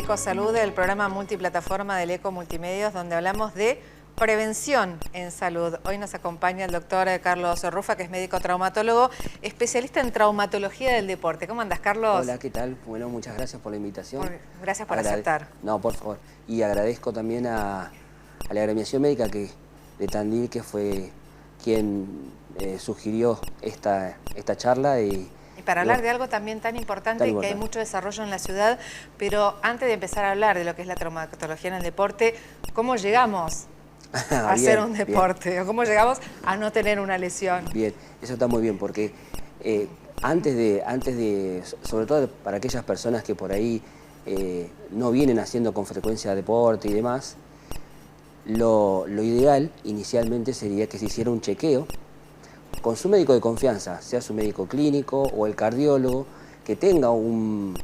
Ecosalud, el programa multiplataforma del Eco Multimedios, donde hablamos de prevención en salud. Hoy nos acompaña el doctor Carlos Rufa, que es médico traumatólogo, especialista en traumatología del deporte. ¿Cómo andas, Carlos? Hola, ¿qué tal? Bueno, muchas gracias por la invitación. Gracias por aceptar. No, por favor. Y agradezco también a la agremiación médica de Tandil, que fue quien sugirió esta charla. Y para hablar de algo también tan importante, que hay mucho desarrollo en la ciudad, pero antes de empezar a hablar de lo que es la traumatología en el deporte, ¿cómo llegamos a hacer un deporte? ¿O cómo llegamos a no tener una lesión? Bien, eso está muy bien, porque antes de, sobre todo para aquellas personas que por ahí no vienen haciendo con frecuencia deporte y demás, lo ideal inicialmente sería que se hiciera un chequeo con su médico de confianza, sea su médico clínico o el cardiólogo, que tenga un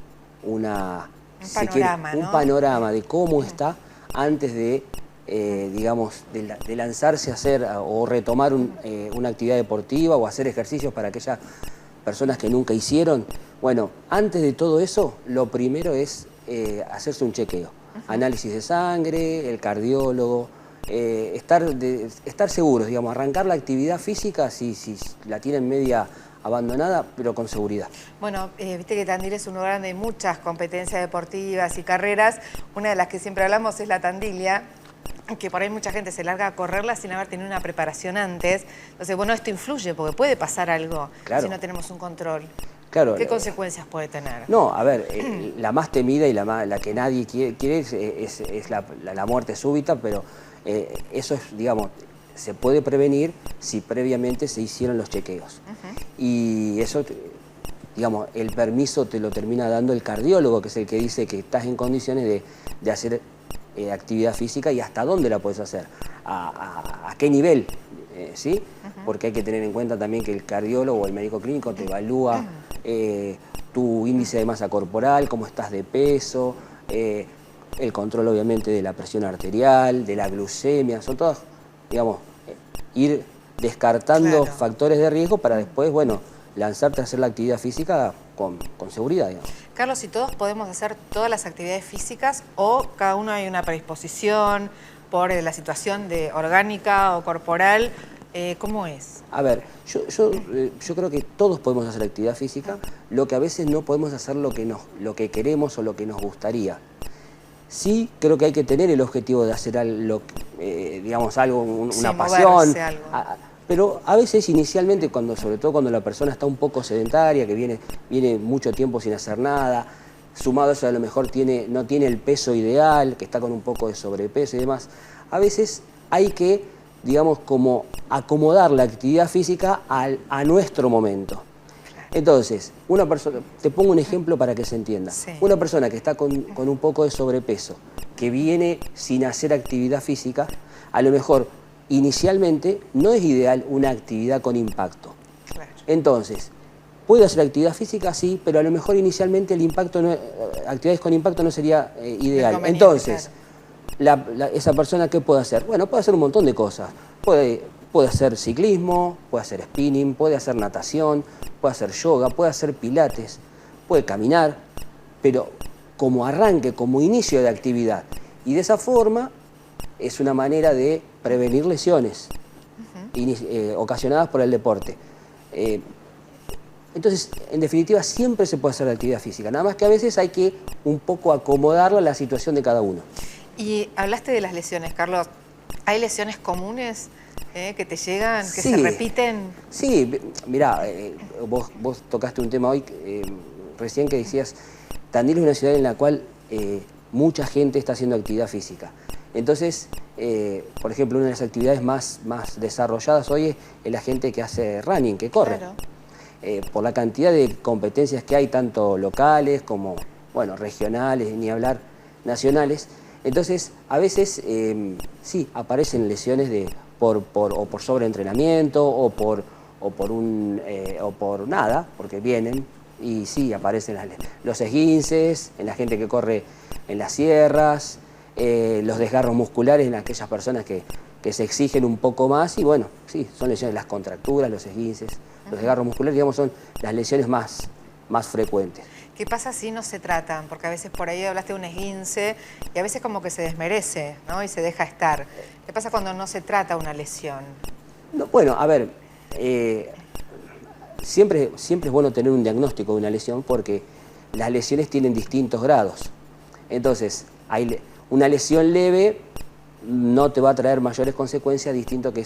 panorama de cómo está antes de, digamos, de lanzarse a hacer o retomar una actividad deportiva o hacer ejercicios para aquellas personas que nunca hicieron. Bueno, antes de todo eso, lo primero es hacerse un chequeo. Análisis de sangre, el cardiólogo, estar seguros, digamos, arrancar la actividad física si la tienen media abandonada, pero con seguridad. Bueno, viste que Tandil es un lugar donde hay muchas competencias deportivas y carreras. Una de las que siempre hablamos es la Tandilia, que por ahí mucha gente se larga a correrla sin haber tenido una preparación antes. Entonces, bueno, esto influye porque puede pasar algo si no tenemos un control. Claro, ¿Qué consecuencias puede tener? No, a ver, la más temida y la que nadie quiere es la muerte súbita, pero eso es, digamos, se puede prevenir si previamente se hicieron los chequeos. Y eso, digamos, el permiso te lo termina dando el cardiólogo, que es el que dice que estás en condiciones de hacer actividad física y hasta dónde la puedes hacer, a qué nivel, ¿sí? Porque hay que tener en cuenta también que el cardiólogo o el médico clínico te evalúa tu índice de masa corporal, cómo estás de peso, el control obviamente de la presión arterial, de la glucemia, son todas, digamos, ir descartando factores de riesgo para después, bueno, lanzarte a hacer la actividad física con seguridad, digamos. Carlos, ¿y todos podemos hacer todas las actividades físicas o cada uno hay una predisposición por la situación orgánica o corporal? ¿Cómo es? A ver, yo creo que todos podemos hacer actividad física, lo que a veces no podemos hacer lo que queremos o lo que nos gustaría. Sí, creo que hay que tener el objetivo de hacer algo, digamos, algo, una pasión. Pero a veces inicialmente, sobre todo cuando la persona está un poco sedentaria, que viene mucho tiempo sin hacer nada, sumado a eso a lo mejor no tiene el peso ideal, que está con un poco de sobrepeso y demás, a veces hay que, digamos, como acomodar la actividad física a nuestro momento. Entonces, una persona, te pongo un ejemplo para que se entienda. Una persona que está con un poco de sobrepeso, que viene sin hacer actividad física, a lo mejor inicialmente no es ideal una actividad con impacto. Entonces, puede hacer actividad física, sí, pero a lo mejor inicialmente actividades con impacto no sería ideal. Entonces, esa persona, ¿qué puede hacer? Bueno, puede hacer un montón de cosas. Puede hacer ciclismo, puede hacer spinning, puede hacer natación, puede hacer yoga, puede hacer pilates, puede caminar, pero como arranque, como inicio de actividad. Y de esa forma es una manera de prevenir lesiones ocasionadas por el deporte. Entonces, en definitiva, siempre se puede hacer actividad física, nada más que a veces hay que un poco acomodarla a la situación de cada uno. Y hablaste de las lesiones, Carlos. ¿Hay lesiones comunes que te llegan, que se repiten? Sí, mirá, vos tocaste un tema hoy, recién que decías, Tandil es una ciudad en la cual mucha gente está haciendo actividad física. Entonces, por ejemplo, una de las actividades más desarrolladas hoy es la gente que hace running, que corre. Por la cantidad de competencias que hay, tanto locales como, bueno, regionales, ni hablar, nacionales. Entonces, a veces sí aparecen lesiones por sobreentrenamiento o por nada, porque vienen y sí aparecen los esguinces en la gente que corre en las sierras, los desgarros musculares en aquellas personas que se exigen un poco más y bueno, sí, son lesiones, las contracturas, los esguinces, los desgarros musculares, digamos, son las lesiones más más frecuentes. ¿Qué pasa si no se tratan? Porque a veces por ahí hablaste de un esguince y a veces como que se desmerece, ¿no? Y se deja estar. ¿Qué pasa cuando no se trata una lesión? No, bueno, a ver, siempre es bueno tener un diagnóstico de una lesión porque las lesiones tienen distintos grados. Entonces, una lesión leve no te va a traer mayores consecuencias, distinto que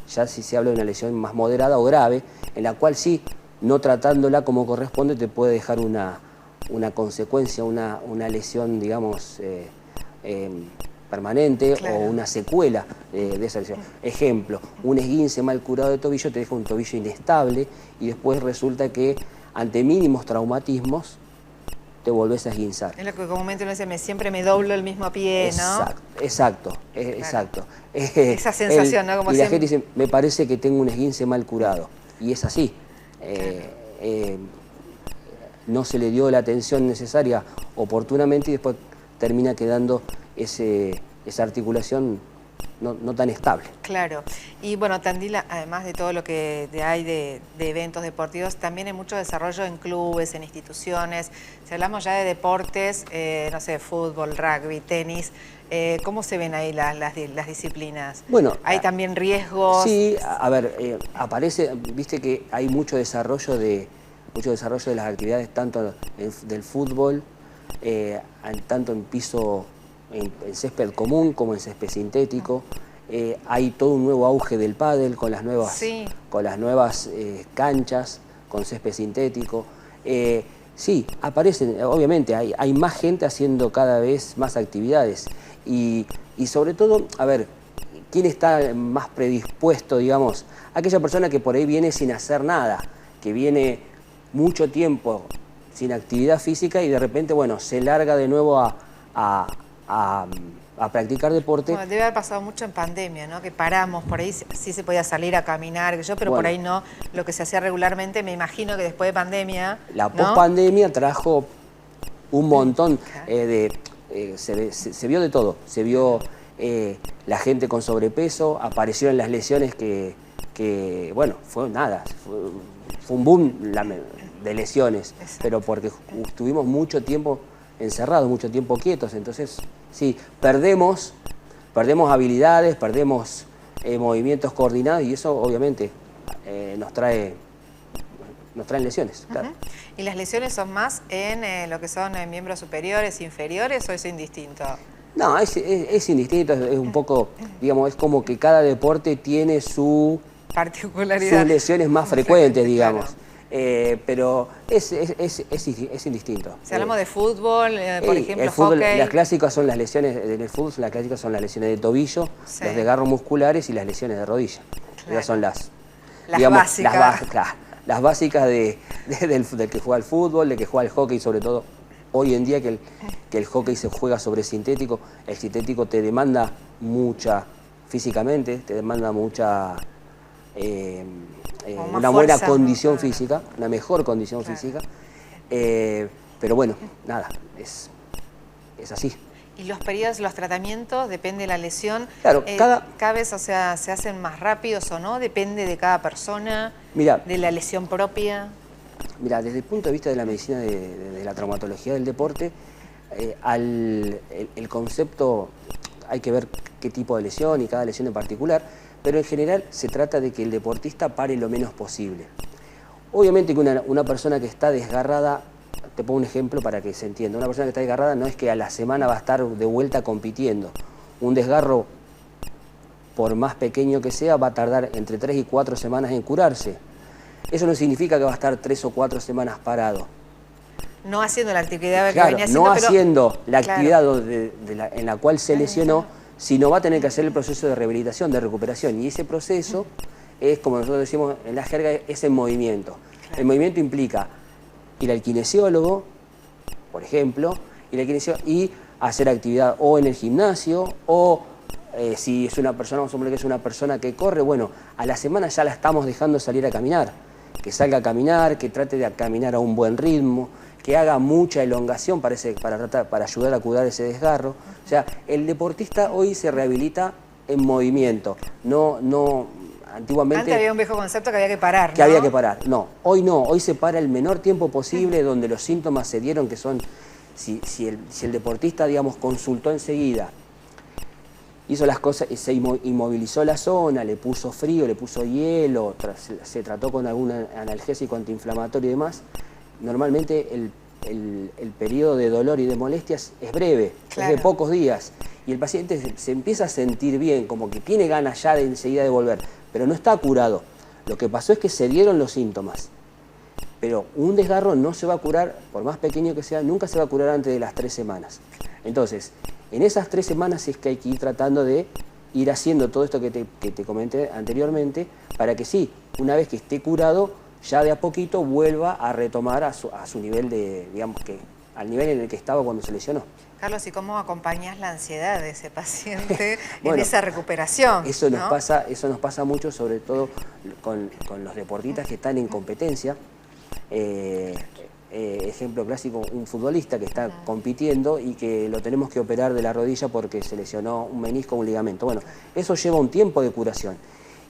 ya si se habla de una lesión más moderada o grave, en la cual sí, no tratándola como corresponde, te puede dejar una consecuencia, una lesión, digamos, permanente, claro, o una secuela de esa lesión. Ejemplo, un esguince mal curado de tobillo te deja un tobillo inestable y después resulta que ante mínimos traumatismos te volvés a esguinzar. Es lo que comúnmente uno dice, siempre me doblo el mismo pie, ¿no? Exacto. Esa sensación, ¿no? Como y la gente dice, me parece que tengo un esguince mal curado. Y es así. No se le dio la atención necesaria oportunamente y después termina quedando esa articulación no tan estable. Claro. Y bueno, Tandil, además de todo lo que hay de eventos deportivos, también hay mucho desarrollo en clubes, en instituciones. Si hablamos ya de deportes, no sé, fútbol, rugby, tenis, ¿cómo se ven ahí las disciplinas? Bueno, ¿hay también riesgos? Sí, a ver, aparece, viste que hay mucho desarrollo de las actividades tanto del fútbol, tanto en piso, en césped común como en césped sintético. Hay todo un nuevo auge del pádel con las nuevas, canchas, con césped sintético. Sí, aparecen, obviamente, hay más gente haciendo cada vez más actividades. Y sobre todo, a ver, ¿quién está más predispuesto, digamos? Aquella persona que por ahí viene sin hacer nada, que viene mucho tiempo sin actividad física y de repente, bueno, se larga de nuevo a practicar deporte. Bueno, debe haber pasado mucho en pandemia, ¿no? Que paramos, por ahí sí se podía salir a caminar, pero por ahí no, lo que se hacía regularmente, me imagino que después de pandemia... La pospandemia trajo un montón se vio de todo, se vio la gente con sobrepeso, aparecieron las lesiones que bueno, fue un boom de lesiones. Exacto. Pero porque estuvimos mucho tiempo encerrados, mucho tiempo quietos, entonces sí, perdemos habilidades, perdemos movimientos coordinados y eso obviamente nos traen lesiones. Claro. ¿Y las lesiones son más en lo que son miembros superiores, inferiores o es indistinto? No, es indistinto, es un poco, digamos, es como que cada deporte tiene su particularidad, sus lesiones más frecuentes, digamos. Claro. Pero es indistinto. Si hablamos de fútbol, por ejemplo, el fútbol, hockey... las clásicas son las lesiones, en el fútbol las clásicas son las lesiones de tobillo, los desgarros musculares y las lesiones de rodilla. Claro. Esas son las básicas. Las básicas del que juega al fútbol, del que juega al hockey, sobre todo hoy en día que el hockey se juega sobre sintético. El sintético te demanda físicamente, te demanda mucha... una buena condición física, una mejor condición física, pero bueno, nada, es así. ¿Y los periodos, los tratamientos, depende de la lesión? Claro, cada vez, o sea, ¿se hacen más rápidos o no? ¿Depende de cada persona? Mirá, ¿de la lesión propia? Mira, desde el punto de vista de la medicina, de la traumatología del deporte, el concepto, hay que ver qué tipo de lesión y cada lesión en particular, pero en general se trata de que el deportista pare lo menos posible. Obviamente que una persona que está desgarrada, te pongo un ejemplo para que se entienda, una persona que está desgarrada no es que a la semana va a estar de vuelta compitiendo. Un desgarro, por más pequeño que sea, va a tardar entre 3 y 4 semanas en curarse. Eso no significa que va a estar 3 o 4 semanas parado. No haciendo la actividad que venía haciendo. No haciendo la actividad en la cual se lesionó, sino va a tener que hacer el proceso de rehabilitación, de recuperación. Y ese proceso es, como nosotros decimos en la jerga, es en movimiento. Claro. El movimiento implica ir al kinesiólogo, por ejemplo, y hacer actividad o en el gimnasio, o si es una persona, vamos a suponer que es una persona que corre, bueno, a la semana ya la estamos dejando salir a caminar. Que salga a caminar, que trate de caminar a un buen ritmo, que haga mucha elongación para ayudar a curar ese desgarro. O sea, el deportista hoy se rehabilita en movimiento, no antiguamente... Antes había un viejo concepto que había que parar, ¿no? Que había que parar. No, hoy se para el menor tiempo posible, donde los síntomas se dieron, que son, si el deportista, digamos, consultó enseguida, hizo las cosas, se inmovilizó la zona, le puso frío, le puso hielo, se trató con algún analgésico antiinflamatorio y demás, normalmente el periodo de dolor y de molestias es breve, claro, es de pocos días, y el paciente se empieza a sentir bien, como que tiene ganas ya de enseguida de volver, pero no está curado. Lo que pasó es que se dieron los síntomas, pero un desgarro no se va a curar, por más pequeño que sea, nunca se va a curar antes de las 3 semanas. Entonces, en esas 3 semanas es que hay que ir tratando de ir haciendo todo esto que te comenté anteriormente, para que sí, una vez que esté curado, ya de a poquito vuelva a retomar a su nivel de, digamos que, al nivel en el que estaba cuando se lesionó. Carlos, ¿y cómo acompañás la ansiedad de ese paciente bueno, en esa recuperación? Eso nos pasa mucho, sobre todo con los deportistas que están en competencia. Ejemplo clásico, un futbolista que está compitiendo y que lo tenemos que operar de la rodilla porque se lesionó un menisco o un ligamento. Bueno, eso lleva un tiempo de curación.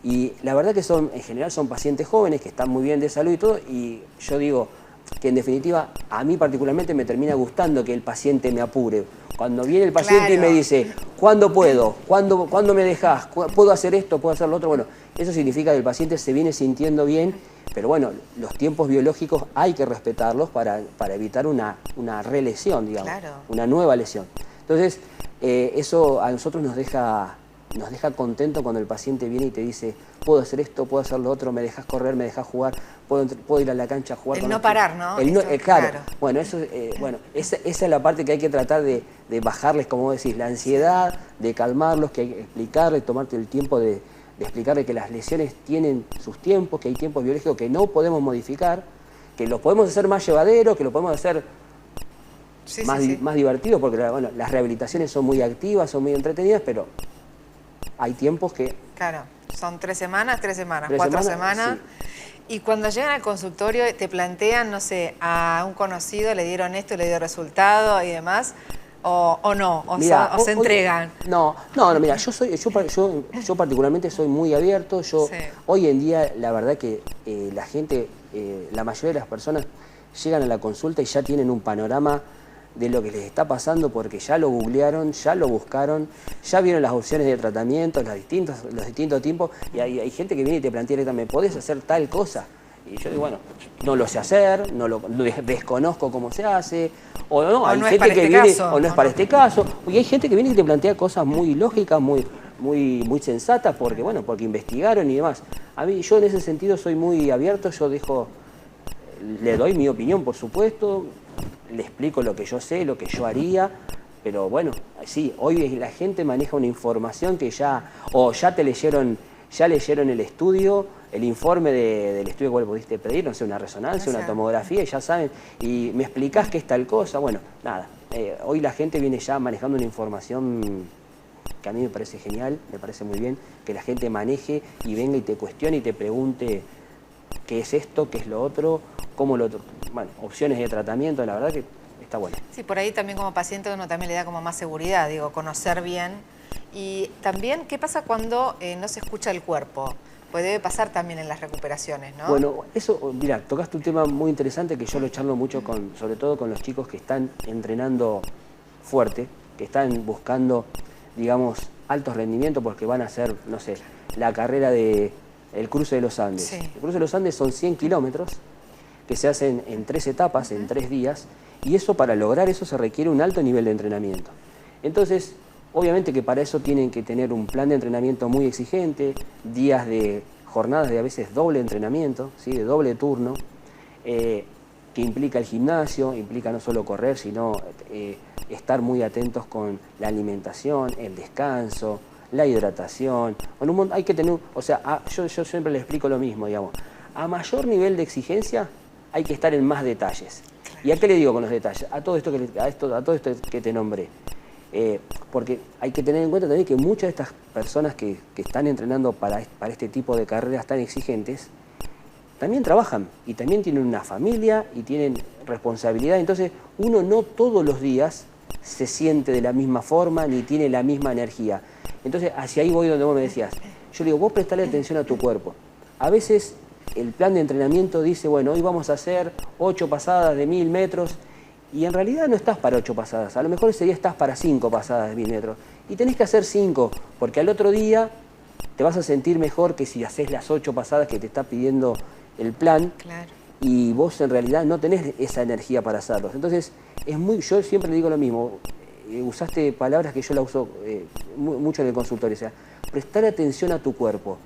Y la verdad que en general son pacientes jóvenes que están muy bien de salud y todo, y yo digo que en definitiva a mí particularmente me termina gustando que el paciente me apure. Cuando viene el paciente y me dice, ¿cuándo puedo? ¿Cuándo me dejás? ¿Puedo hacer esto? ¿Puedo hacer lo otro? Bueno, eso significa que el paciente se viene sintiendo bien, pero bueno, los tiempos biológicos hay que respetarlos para evitar una relesión, digamos, una nueva lesión. Entonces, eso a nosotros nos deja contento cuando el paciente viene y te dice, puedo hacer esto, puedo hacer lo otro, me dejas correr, me dejas jugar, puedo ir a la cancha a jugar. El no parar, ¿no? Claro. Bueno, esa es la parte que hay que tratar de bajarles, como decís, la ansiedad, de calmarlos, que hay que explicarles, tomarte el tiempo de explicarles que las lesiones tienen sus tiempos, que hay tiempos biológicos que no podemos modificar, que los podemos hacer más llevaderos, que lo podemos hacer más divertidos, porque bueno, las rehabilitaciones son muy activas, son muy entretenidas, pero hay tiempos que... Claro, son 3 semanas, 4 semanas. Sí. Y cuando llegan al consultorio te plantean, no sé, a un conocido le dieron esto, le dio resultado y demás, o no, mirá, o se entregan. No, mira, yo particularmente soy muy abierto. Hoy en día, la verdad que la gente, la mayoría de las personas llegan a la consulta y ya tienen un panorama de lo que les está pasando porque ya lo googlearon, ya lo buscaron, ya vieron las opciones de tratamiento, los distintos tiempos, y hay gente que viene y te plantea, ¿me podés hacer tal cosa? Y yo digo, bueno, no lo sé hacer, desconozco cómo se hace, o no, hay gente que viene, o no es para este caso, y hay gente que viene y te plantea cosas muy lógicas, muy sensatas, porque investigaron y demás. Yo en ese sentido soy muy abierto, le doy mi opinión, por supuesto, le explico lo que yo sé, lo que yo haría, pero bueno, sí, hoy la gente maneja una información que ya leyeron el estudio, el informe del estudio que pudiste pedir, no sé, una resonancia, una tomografía, y ya saben, y me explicás qué es tal cosa. Bueno, nada, hoy la gente viene ya manejando una información que a mí me parece genial, me parece muy bien, que la gente maneje y venga y te cuestione y te pregunte qué es esto, qué es lo otro, cómo lo otro. Bueno, opciones de tratamiento, la verdad que está bueno. Sí, por ahí también como paciente uno también le da como más seguridad, conocer bien. Y también, ¿qué pasa cuando no se escucha el cuerpo? Pues debe pasar también en las recuperaciones, ¿no? Bueno, eso, mira, tocaste un tema muy interesante que yo lo charlo mucho sobre todo con los chicos que están entrenando fuerte, que están buscando, digamos, altos rendimientos porque van a hacer, no sé, la carrera del Cruce de los Andes. Sí. El Cruce de los Andes son 100 kilómetros que se hacen en 3 etapas, en 3 días, y eso, para lograr eso, se requiere un alto nivel de entrenamiento. Entonces, obviamente que para eso tienen que tener un plan de entrenamiento muy exigente, jornadas de a veces doble entrenamiento, ¿sí? De doble turno, que implica el gimnasio, implica no solo correr, sino estar muy atentos con la alimentación, el descanso, la hidratación. Bueno, hay que tener, yo siempre les explico lo mismo, digamos. A mayor nivel de exigencia hay que estar en más detalles. ¿Y a qué le digo con los detalles? A todo esto que te nombré. Porque hay que tener en cuenta también que muchas de estas personas que están entrenando para este tipo de carreras tan exigentes, también trabajan y también tienen una familia y tienen responsabilidad. Entonces, uno no todos los días se siente de la misma forma ni tiene la misma energía. Entonces, hacia ahí voy donde vos me decías. yo le digo, vos prestale atención a tu cuerpo. A veces el plan de entrenamiento dice, bueno, hoy vamos a hacer 8 pasadas de 1000 metros, y en realidad no estás para 8 pasadas, a lo mejor ese día estás para 5 pasadas de 1000 metros, y tenés que hacer 5, porque al otro día te vas a sentir mejor que si haces las 8 pasadas que te está pidiendo el plan, Claro. y vos en realidad no tenés esa energía para hacerlos. Entonces, yo siempre le digo lo mismo, usaste palabras que yo la uso mucho en el consultorio, o sea, prestar atención a tu cuerpo.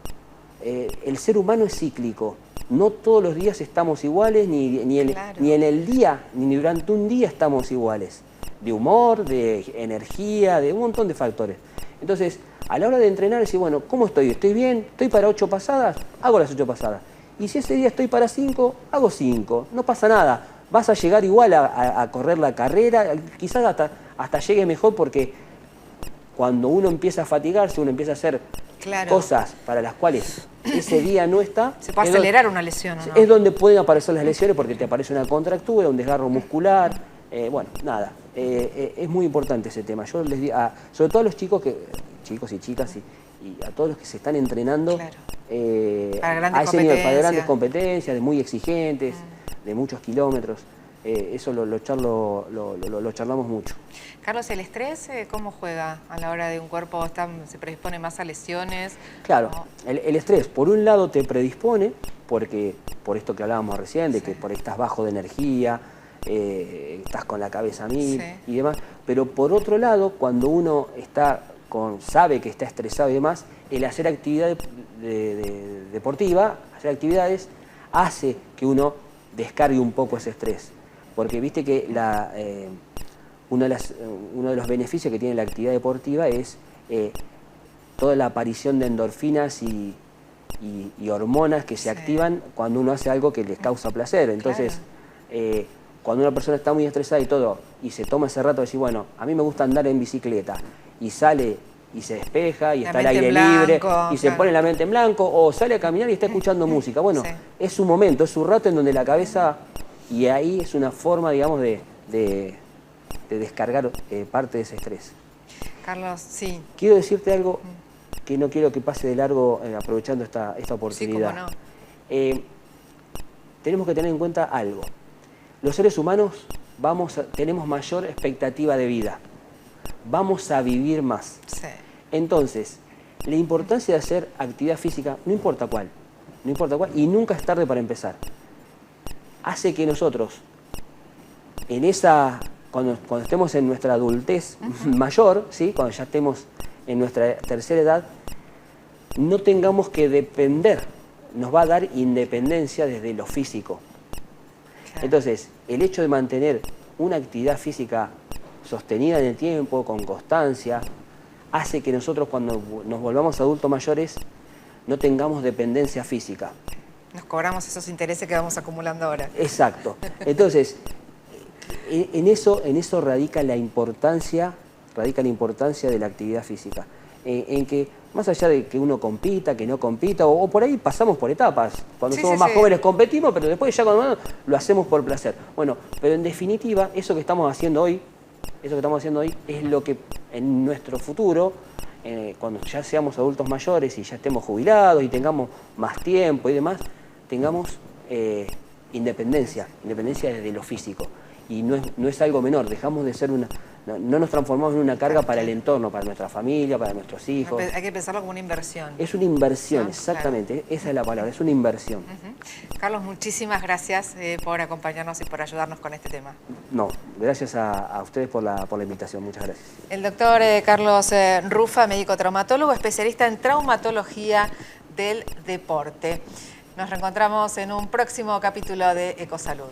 El ser humano es cíclico, no todos los días estamos iguales, ni en el día, ni durante un día estamos iguales, de humor, de energía, de un montón de factores. Entonces, a la hora de entrenar, decir, bueno, ¿cómo estoy? ¿Estoy bien? ¿Estoy para 8 pasadas? Hago las 8 pasadas. Y si ese día estoy para 5, hago 5, no pasa nada. Vas a llegar igual a correr la carrera, quizás hasta llegue mejor, porque cuando uno empieza a fatigarse, uno empieza a hacer cosas para las cuales ese día no está. Se puede acelerar una lesión, ¿o no? Es donde pueden aparecer las lesiones, porque te aparece una contractura, un desgarro muscular. Bueno, nada, es muy importante ese tema. Yo les digo, sobre todo a los chicos y chicas y a todos los que se están entrenando, para grandes competencias, de muy exigentes, de muchos kilómetros. Eso lo charlamos mucho. Carlos, ¿el estrés cómo juega a la hora de un cuerpo se predispone más a lesiones? Claro, el estrés por un lado te predispone, porque por esto que hablábamos recién, de que por ahí estás bajo de energía, estás con la cabeza a 1000 y demás, pero por otro lado, cuando uno sabe que está estresado y demás, el hacer actividad deportiva, hacer actividades, hace que uno descargue un poco ese estrés. Porque viste que uno de los beneficios que tiene la actividad deportiva es toda la aparición de endorfinas y hormonas que se activan cuando uno hace algo que les causa placer. Entonces, cuando una persona está muy estresada y se toma ese rato de decir, bueno, a mí me gusta andar en bicicleta, y sale y se despeja y está al aire libre y se pone la mente en blanco, o sale a caminar y está escuchando música. Bueno, es su momento, es su rato en donde la cabeza, y ahí es una forma, digamos, de descargar parte de ese estrés. Carlos, sí. Quiero decirte algo que no quiero que pase de largo, aprovechando esta oportunidad. Sí, cómo no. Tenemos que tener en cuenta algo. Los seres humanos tenemos mayor expectativa de vida. Vamos a vivir más. Sí. Entonces, la importancia de hacer actividad física, no importa cuál, y nunca es tarde para empezar, hace que nosotros, cuando estemos en nuestra adultez mayor, ¿sí? Cuando ya estemos en nuestra tercera edad, no tengamos que depender, nos va a dar independencia desde lo físico. Claro. Entonces, el hecho de mantener una actividad física sostenida en el tiempo, con constancia, hace que nosotros, cuando nos volvamos adultos mayores, no tengamos dependencia física. Nos cobramos esos intereses que vamos acumulando ahora. Exacto. Entonces, en eso radica la importancia de la actividad física. En que, más allá de que uno compita, que no compita, o por ahí pasamos por etapas. Cuando somos más jóvenes competimos, pero después ya cuando lo hacemos por placer. Bueno, pero en definitiva, eso que estamos haciendo hoy es lo que en nuestro futuro, cuando ya seamos adultos mayores y ya estemos jubilados y tengamos más tiempo y demás, tengamos independencia desde lo físico. Y no es algo menor, dejamos de ser no nos transformamos en una carga para el entorno, para nuestra familia, para nuestros hijos. Hay que pensarlo como una inversión. Es una inversión, exactamente, claro. Esa es la palabra, es una inversión. Carlos, muchísimas gracias por acompañarnos y por ayudarnos con este tema. No, gracias a ustedes por la invitación, muchas gracias. El doctor Carlos Rufa, médico traumatólogo, especialista en traumatología del deporte. Nos reencontramos en un próximo capítulo de Ecosalud.